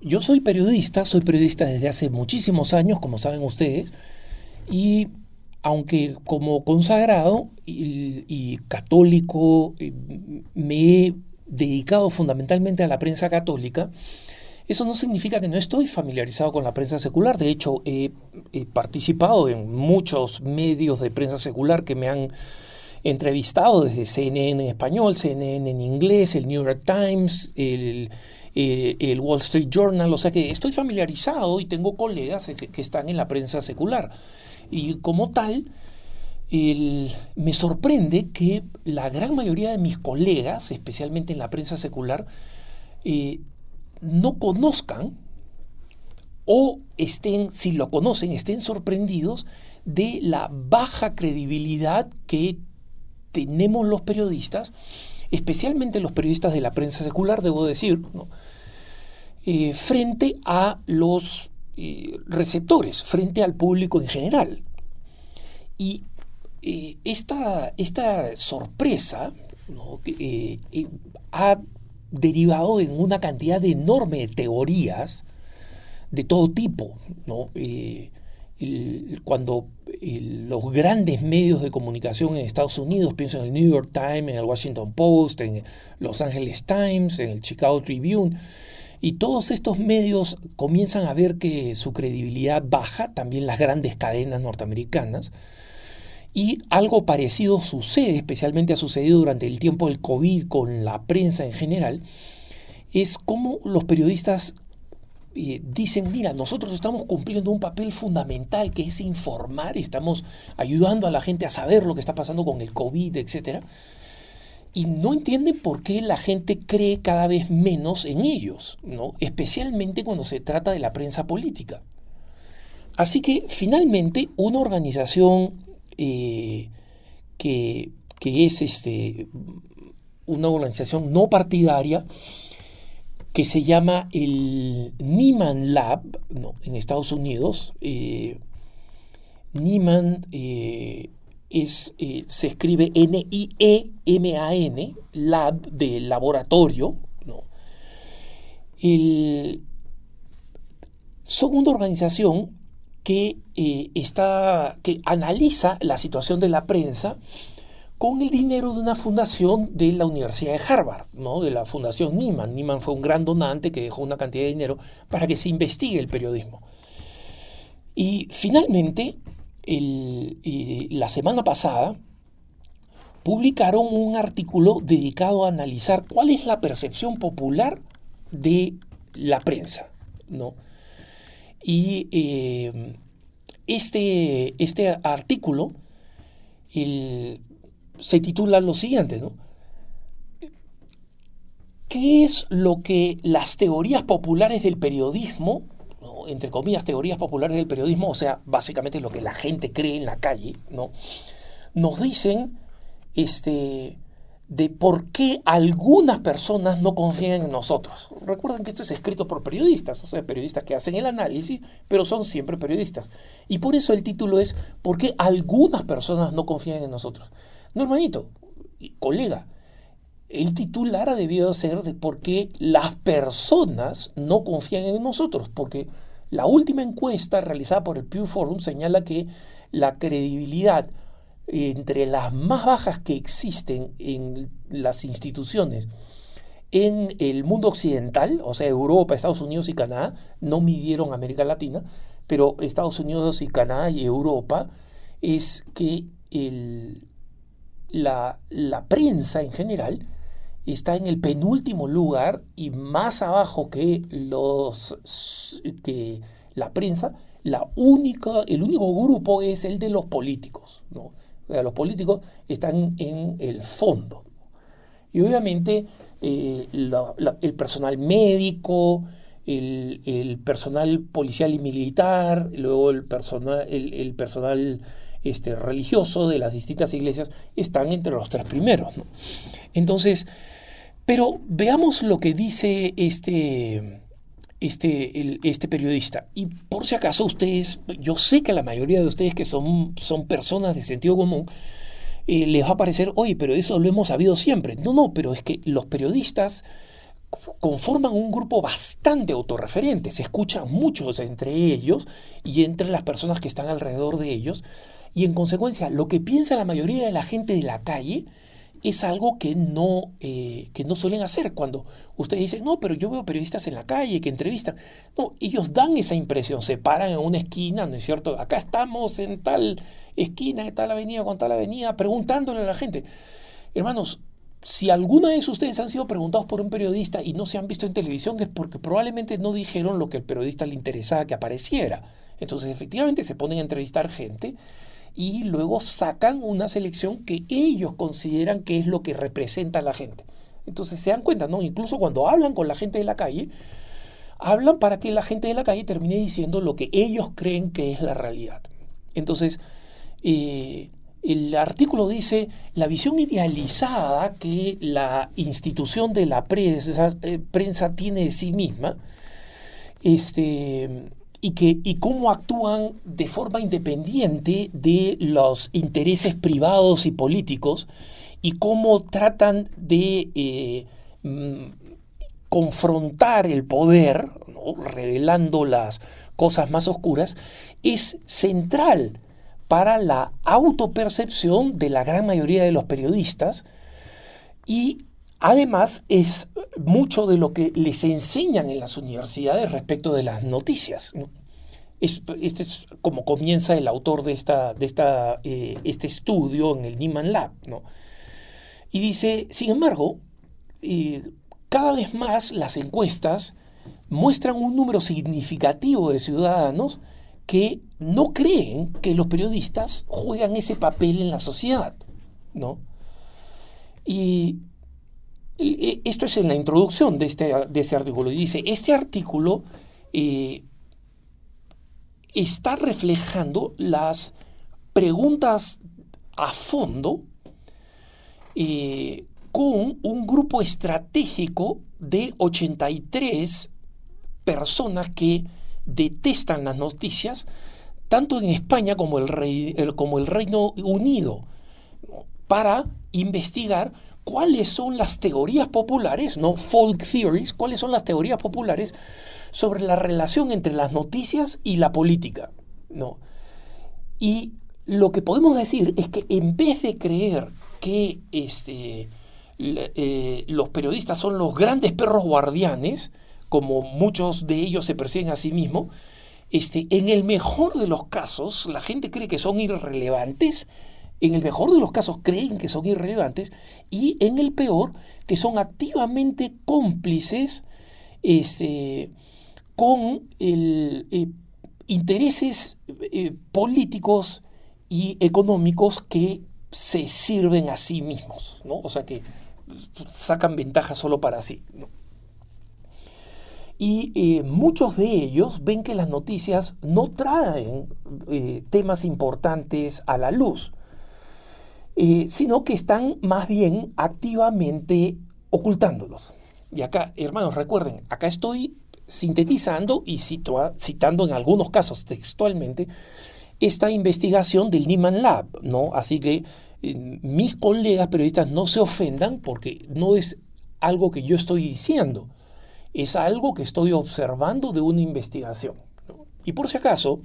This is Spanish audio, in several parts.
Yo soy periodista desde hace muchísimos años, como saben ustedes, y aunque como consagrado y católico me he dedicado fundamentalmente a la prensa católica, eso no significa que no estoy familiarizado con la prensa secular. De hecho, he participado en muchos medios de prensa secular que me han entrevistado, desde CNN en español, CNN en inglés, el New York Times, el Wall Street Journal. O sea que estoy familiarizado y tengo colegas que están en la prensa secular. Y como tal, me sorprende que la gran mayoría de mis colegas, especialmente en la prensa secular, eh, no conozcan o estén, si lo conocen, estén sorprendidos de la baja credibilidad que tenemos los periodistas, especialmente los periodistas de la prensa secular, debo decir, ¿no? Frente a los receptores, frente al público en general. Y esta sorpresa, ¿no? Ha derivado en una cantidad enorme de teorías de todo tipo, ¿no? Cuando los grandes medios de comunicación en Estados Unidos, pienso en el New York Times, en el Washington Post, en Los Angeles Times, en el Chicago Tribune, y todos estos medios comienzan a ver que su credibilidad baja, también las grandes cadenas norteamericanas, y algo parecido sucede, especialmente ha sucedido durante el tiempo del COVID con la prensa en general, es como los periodistas dicen, mira, nosotros estamos cumpliendo un papel fundamental que es informar, estamos ayudando a la gente a saber lo que está pasando con el COVID, etcétera, y no entienden por qué la gente cree cada vez menos en ellos, ¿no? Especialmente cuando se trata de la prensa política. Así que finalmente una organización que es una organización no partidaria que se llama el Nieman Lab, ¿no? En Estados Unidos. Nieman se escribe Nieman, Lab de laboratorio, ¿no? Son una organización que analiza la situación de la prensa con el dinero de una fundación de la Universidad de Harvard, ¿no? De la Fundación Nieman. Nieman fue un gran donante que dejó una cantidad de dinero para que se investigue el periodismo. Y finalmente, la semana pasada, publicaron un artículo dedicado a analizar cuál es la percepción popular de la prensa, ¿no? Y este artículo se titula lo siguiente, ¿no? ¿Qué es lo que las teorías populares del periodismo, ¿no? Entre comillas, teorías populares del periodismo, o sea, básicamente lo que la gente cree en la calle, ¿no? Nos dicen de por qué algunas personas no confían en nosotros. Recuerden que esto es escrito por periodistas, o sea, periodistas que hacen el análisis, pero son siempre periodistas. Y por eso el título es ¿por qué algunas personas no confían en nosotros? No, hermanito, colega, el titular ha debido ser de por qué las personas no confían en nosotros, porque la última encuesta realizada por el Pew Forum señala que la credibilidad entre las más bajas que existen en las instituciones en el mundo occidental, o sea, Europa, Estados Unidos y Canadá, no midieron América Latina, pero Estados Unidos y Canadá y Europa, es que la prensa en general está en el penúltimo lugar y más abajo que la prensa, el único grupo es el de los políticos, ¿no? O sea, los políticos están en el fondo. Y obviamente el personal médico, el personal policial y militar, luego el personal religioso de las distintas iglesias están entre los tres primeros, ¿no? Entonces, pero veamos lo que dice este periodista. Y por si acaso ustedes, yo sé que la mayoría de ustedes que son personas de sentido común, les va a parecer, oye, pero eso lo hemos sabido siempre. No, pero es que los periodistas conforman un grupo bastante autorreferente, se escuchan muchos entre ellos y entre las personas que están alrededor de ellos, y en consecuencia lo que piensa la mayoría de la gente de la calle es algo que no suelen hacer. Cuando ustedes dicen, no, pero yo veo periodistas en la calle que entrevistan, no, ellos dan esa impresión, se paran en una esquina, ¿no es cierto? Acá estamos en tal esquina, de tal avenida con tal avenida, preguntándole a la gente. Hermanos, si alguna vez ustedes han sido preguntados por un periodista y no se han visto en televisión, es porque probablemente no dijeron lo que al periodista le interesaba que apareciera. Entonces, efectivamente, se ponen a entrevistar gente y luego sacan una selección que ellos consideran que es lo que representa a la gente. Entonces se dan cuenta, ¿no? Incluso cuando hablan con la gente de la calle, hablan para que la gente de la calle termine diciendo lo que ellos creen que es la realidad. Entonces, el artículo dice la visión idealizada que la institución de la prensa tiene de sí misma, y cómo actúan de forma independiente de los intereses privados y políticos, y cómo tratan de confrontar el poder, ¿no? Revelando las cosas más oscuras, es central para la autopercepción de la gran mayoría de los periodistas, y además es mucho de lo que les enseñan en las universidades respecto de las noticias, ¿no? Este es como comienza el autor de este estudio en el Nieman Lab, ¿no? Y dice, sin embargo, cada vez más las encuestas muestran un número significativo de ciudadanos que no creen que los periodistas juegan ese papel en la sociedad, ¿no? Y esto es en la introducción de este artículo. Y dice, este artículo está reflejando las preguntas a fondo con un grupo estratégico de 83 personas que detestan las noticias, tanto en España como el Reino Unido, para investigar cuáles son las teorías populares, no folk theories, cuáles son las teorías populares sobre la relación entre las noticias y la política, ¿no? Y lo que podemos decir es que en vez de creer que los periodistas son los grandes perros guardianes, como muchos de ellos se perciben a sí mismos, en el mejor de los casos la gente cree que son irrelevantes. En el mejor de los casos creen que son irrelevantes, y en el peor que son activamente cómplices con intereses políticos y económicos que se sirven a sí mismos, ¿no? O sea, que sacan ventaja solo para sí, ¿no? Y muchos de ellos ven que las noticias no traen temas importantes a la luz, sino que están más bien activamente ocultándolos. Y acá, hermanos, recuerden, acá estoy sintetizando y citando en algunos casos textualmente esta investigación del Nieman Lab, ¿no? Así que mis colegas periodistas no se ofendan, porque no es algo que yo estoy diciendo, es algo que estoy observando de una investigación, ¿no? Y por si acaso,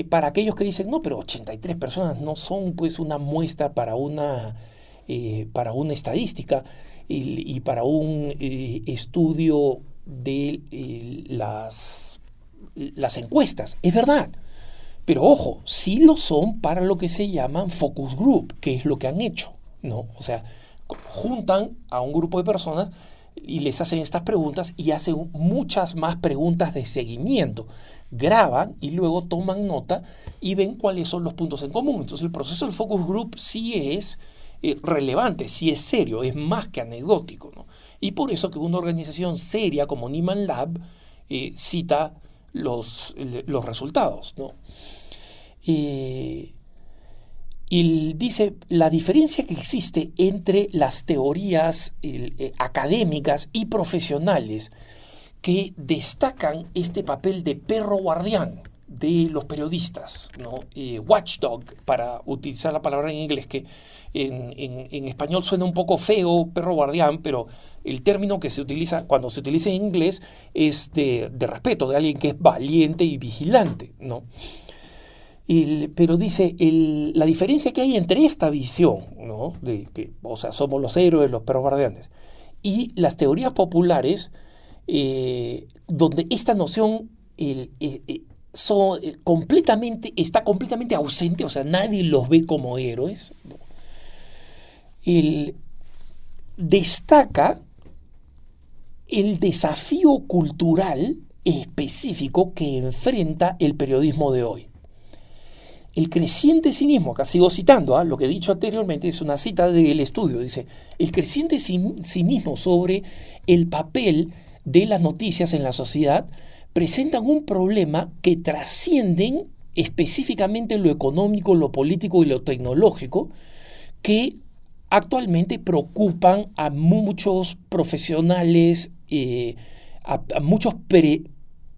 para aquellos que dicen, no, pero 83 personas no son pues una muestra para una estadística y para un estudio de las encuestas. Es verdad, pero ojo, sí lo son para lo que se llaman focus group, que es lo que han hecho, ¿no? O sea, juntan a un grupo de personas y les hacen estas preguntas, y hacen muchas más preguntas de seguimiento. Graban y luego toman nota y ven cuáles son los puntos en común. Entonces el proceso del focus group sí es relevante, sí es serio, es más que anecdótico, ¿no? Y por eso que una organización seria como Nieman Lab cita los resultados, ¿no? Y dice, la diferencia que existe entre las teorías académicas y profesionales que destacan este papel de perro guardián de los periodistas, ¿no? Watchdog, para utilizar la palabra en inglés, que en español suena un poco feo, perro guardián, pero el término que se utiliza, cuando se utiliza en inglés, es de respeto, de alguien que es valiente y vigilante, ¿no? Pero dice, la diferencia que hay entre esta visión, ¿no? De que, o sea, somos los héroes, los perros guardianes, y las teorías populares, donde esta noción está completamente ausente, o sea, nadie los ve como héroes, ¿no? Destaca el desafío cultural específico que enfrenta el periodismo de hoy. El creciente cinismo, acá sigo citando, lo que he dicho anteriormente, es una cita del estudio, dice, el creciente cinismo sobre el papel de las noticias en la sociedad presentan un problema que trascienden específicamente lo económico, lo político y lo tecnológico, que actualmente preocupan a muchos profesionales, a muchos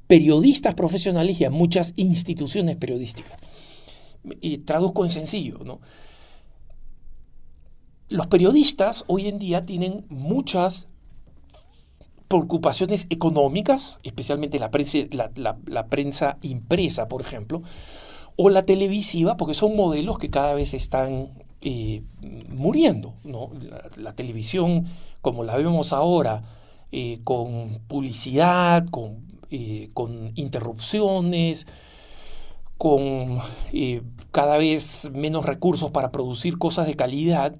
periodistas profesionales y a muchas instituciones periodísticas. Traduzco en sencillo, ¿no? Los periodistas hoy en día tienen muchas preocupaciones económicas, especialmente la prensa impresa, por ejemplo, o la televisiva, porque son modelos que cada vez están muriendo, ¿no? La televisión, como la vemos ahora, con publicidad, con interrupciones, con cada vez menos recursos para producir cosas de calidad,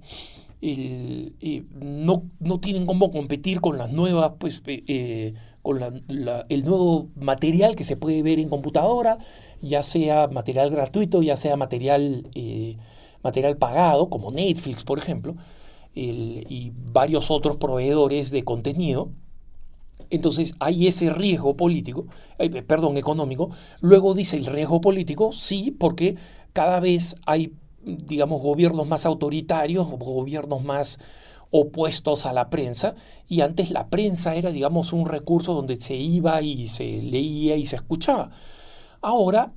no tienen cómo competir con las nuevas, pues, con el nuevo material que se puede ver en computadora, ya sea material gratuito, ya sea material pagado, como Netflix, por ejemplo, y varios otros proveedores de contenido. Entonces hay ese riesgo político, económico. Luego dice el riesgo político, sí, porque cada vez hay, digamos, gobiernos más autoritarios, gobiernos más opuestos a la prensa, y antes la prensa era, digamos, un recurso donde se iba y se leía y se escuchaba. Ahora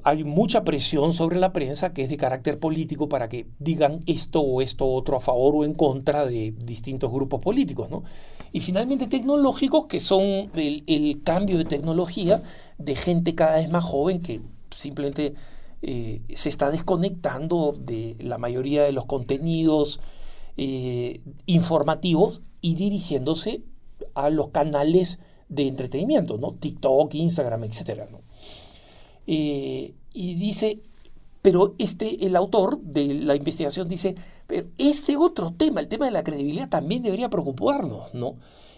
hay mucha presión sobre la prensa que es de carácter político para que digan esto o esto otro a favor o en contra de distintos grupos políticos, ¿no? Y finalmente tecnológicos, que son el cambio de tecnología de gente cada vez más joven que simplemente se está desconectando de la mayoría de los contenidos informativos y dirigiéndose a los canales de entretenimiento, ¿no? TikTok, Instagram, etcétera, ¿no? Y dice, pero el autor de la investigación dice, pero este otro tema, el tema de la credibilidad, también debería preocuparnos, ¿no?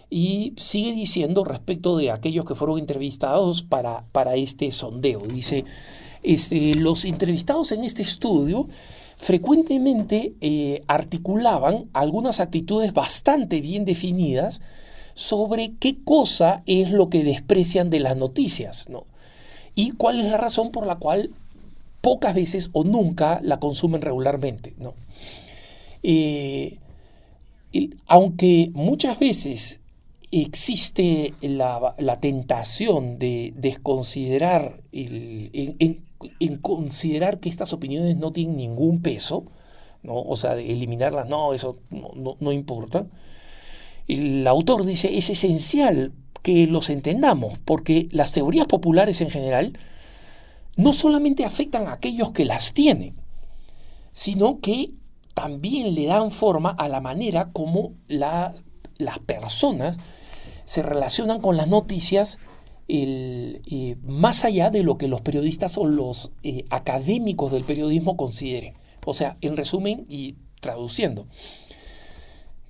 Y sigue diciendo respecto de aquellos que fueron entrevistados para este sondeo. Dice, los entrevistados en este estudio frecuentemente articulaban algunas actitudes bastante bien definidas sobre qué cosa es lo que desprecian de las noticias, ¿no? Y cuál es la razón por la cual pocas veces o nunca la consumen regularmente, ¿no? Aunque muchas veces existe la tentación de desconsiderar, en considerar que estas opiniones no tienen ningún peso, ¿no? O sea, de eliminarlas, no, eso no importa. El autor dice, es esencial que los entendamos, porque las teorías populares en general no solamente afectan a aquellos que las tienen, sino que también le dan forma a la manera como las personas se relacionan con las noticias, más allá de lo que los periodistas o los académicos del periodismo consideren. O sea, en resumen y traduciendo,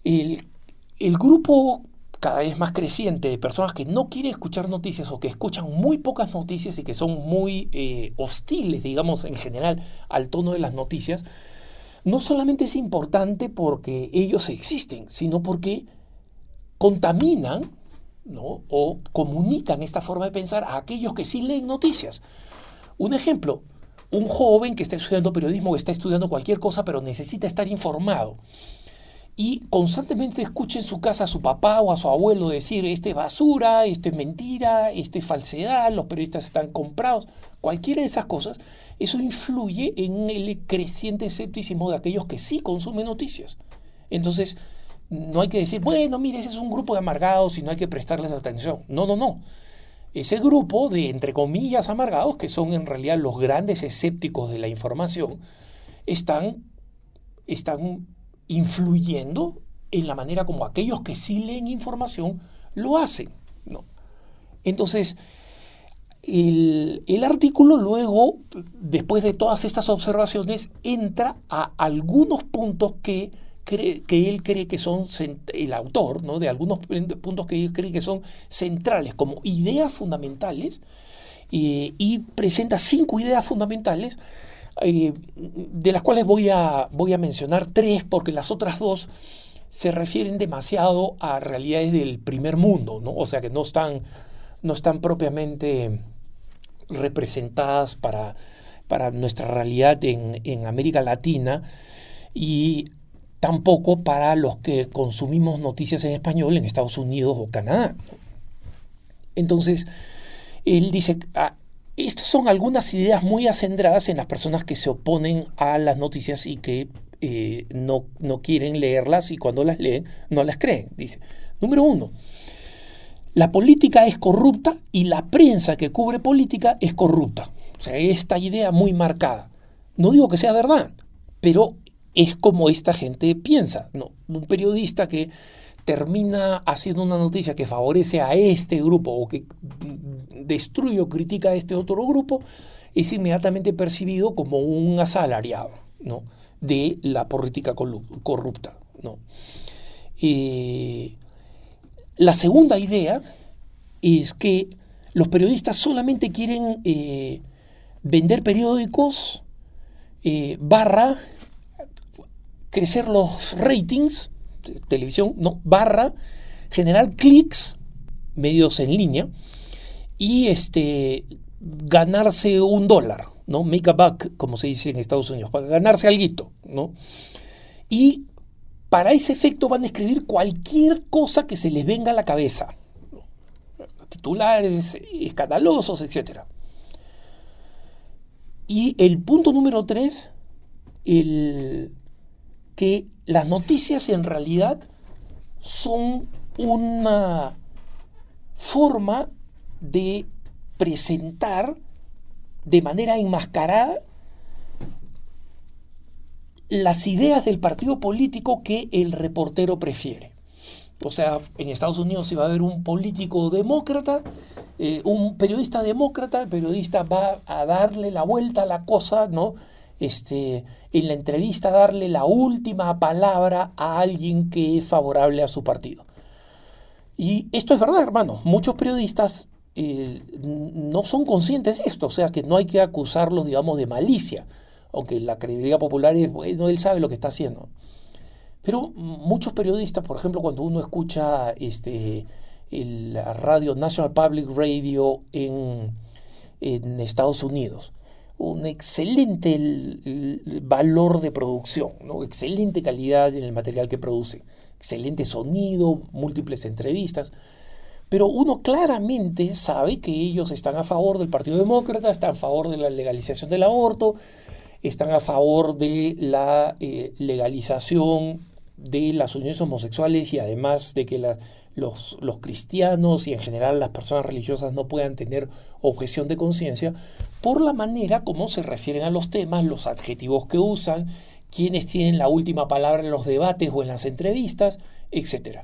el grupo cada vez más creciente de personas que no quieren escuchar noticias o que escuchan muy pocas noticias y que son muy hostiles, digamos, en general al tono de las noticias, no solamente es importante porque ellos existen, sino porque contaminan, ¿no? O comunican esta forma de pensar a aquellos que sí leen noticias. Un ejemplo, un joven que está estudiando periodismo, que está estudiando cualquier cosa, pero necesita estar informado. y constantemente escuche en su casa a su papá o a su abuelo decir, este es basura, esto es mentira, esto es falsedad, los periodistas están comprados, cualquiera de esas cosas, eso influye en el creciente escepticismo de aquellos que sí consumen noticias. Entonces, no hay que decir, bueno, mire, ese es un grupo de amargados y no hay que prestarles atención. No, no, no. Ese grupo de, entre comillas, amargados, que son en realidad los grandes escépticos de la información, están influyendo en la manera como aquellos que sí leen información lo hacen, ¿no? Entonces, el artículo luego, después de todas estas observaciones, entra a algunos puntos que él cree que son, el autor, ¿no? De algunos puntos que él cree que son centrales, como ideas fundamentales, y presenta 5 ideas fundamentales, de las cuales voy a mencionar 3, porque las otras 2 se refieren demasiado a realidades del primer mundo, ¿no? O sea que no están propiamente representadas para nuestra realidad en América Latina, y tampoco para los que consumimos noticias en español en Estados Unidos o Canadá. Entonces, él dice, estas son algunas ideas muy acendradas en las personas que se oponen a las noticias y que no quieren leerlas, y cuando las leen no las creen. Dice, número 1, la política es corrupta y la prensa que cubre política es corrupta. O sea, esta idea muy marcada. No digo que sea verdad, pero es como esta gente piensa, ¿no? Un periodista que termina haciendo una noticia que favorece a este grupo o que destruye o critica a este otro grupo es inmediatamente percibido como un asalariado, ¿no? De la política corrupta, ¿no? La segunda idea es que los periodistas solamente quieren vender periódicos, barra crecer los ratings, televisión, ¿no? Barra generar clics, medios en línea, y ganarse $1, ¿no? Make a buck, como se dice en Estados Unidos, para ganarse alguito, ¿no? Y para ese efecto van a escribir cualquier cosa que se les venga a la cabeza, ¿no? Titulares escandalosos, etc. Y el punto número 3, que las noticias en realidad son una forma de presentar de manera enmascarada las ideas del partido político que el reportero prefiere. O sea, en Estados Unidos se va a ver un político demócrata, un periodista demócrata, el periodista va a darle la vuelta a la cosa, ¿no? En la entrevista darle la última palabra a alguien que es favorable a su partido. Y esto es verdad, hermano. Muchos periodistas no son conscientes de esto, o sea que no hay que acusarlos, digamos, de malicia, aunque la credibilidad popular es, bueno, él sabe lo que está haciendo. Pero muchos periodistas, por ejemplo, cuando uno escucha la radio National Public Radio en Estados Unidos, un excelente valor de producción, ¿no? Excelente calidad en el material que produce, excelente sonido, múltiples entrevistas, pero uno claramente sabe que ellos están a favor del Partido Demócrata, están a favor de la legalización del aborto, están a favor de la legalización de las uniones homosexuales, y además de que los cristianos y en general las personas religiosas no puedan tener objeción de conciencia, por la manera como se refieren a los temas, los adjetivos que usan, quienes tienen la última palabra en los debates o en las entrevistas, etc.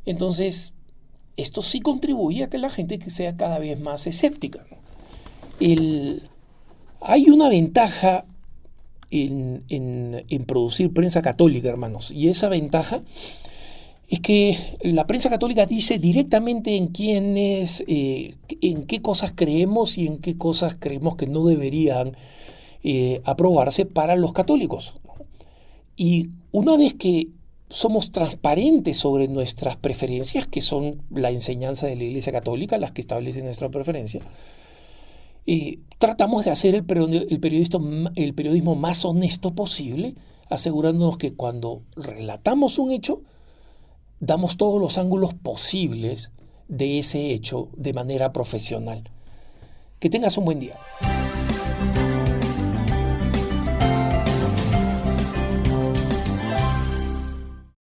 Entonces, esto sí contribuye a que la gente sea cada vez más escéptica, ¿no? Hay una ventaja en producir prensa católica, hermanos, y esa ventaja es que la prensa católica dice directamente en quiénes, en qué cosas creemos y en qué cosas creemos que no deberían aprobarse para los católicos. Y una vez que somos transparentes sobre nuestras preferencias, que son la enseñanza de la Iglesia Católica, las que establecen nuestra preferencia, tratamos de hacer el periodismo más honesto posible, asegurándonos que cuando relatamos un hecho, damos todos los ángulos posibles de ese hecho de manera profesional. Que tengas un buen día.